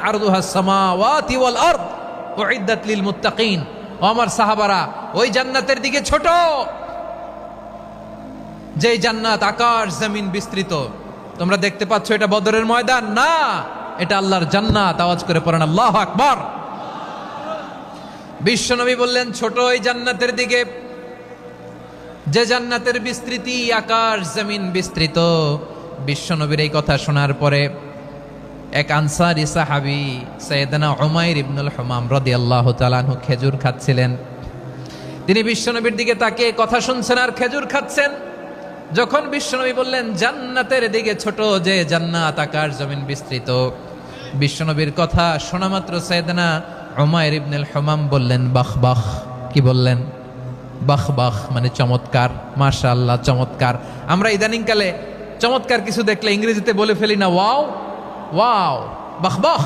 আরদুহাস সামাওয়াতি ওয়াল আরদ উইদ্দাত লিল মুত্তাকিন। ও আমার সাহাবারা, ওই জান্নাতের দিকে ছোট, যে জান্নাত আকাশ জমিন বিস্তৃত। তোমরা দেখতে পাচ্ছ এটা বদরের ময়দান না, এটা আল্লাহর জান্নাত। আওয়াজ করে পড়েন আল্লাহু আকবার। বিশ্বনবী বললেন ছোট ওই জান্নাতের দিকে যে জান্নাতের বিস্তৃতি আকাশ জমিন বিস্তৃত। বিশ্বনবীর এই কথা শোনার পরে এক আনসারী সাহাবী সাইয়েদনা উমাইর ইবনুল হুমাম রাদিয়াল্লাহু তাআলা আনহু খেজুর খাচ্ছিলেন। তিনি বিশ্বনবীর দিকে তাকিয়ে কথা শুনছেন আর খেজুর খাচ্ছেন। যখন বিশ্বনবী বললেন জান্নাতের দিকে ছোট যে জান্নাত আকাশ জমিন বিস্তৃত, বিশ্বনবীর কথা শোনা মাত্র সাইয়েদনা উমাইর ইবনুল হুমাম বললেন বাহ বাহ। কি বললেন? বাহ বাহ, মানে চমৎকার, মাশাআল্লাহ, চমৎকার। আমরা ইদানিং কালে চমৎকার কিছু দেখলে ইংরেজিতে বলে ফেলি না ওয়াও ওয়াও, বাহ বাহ।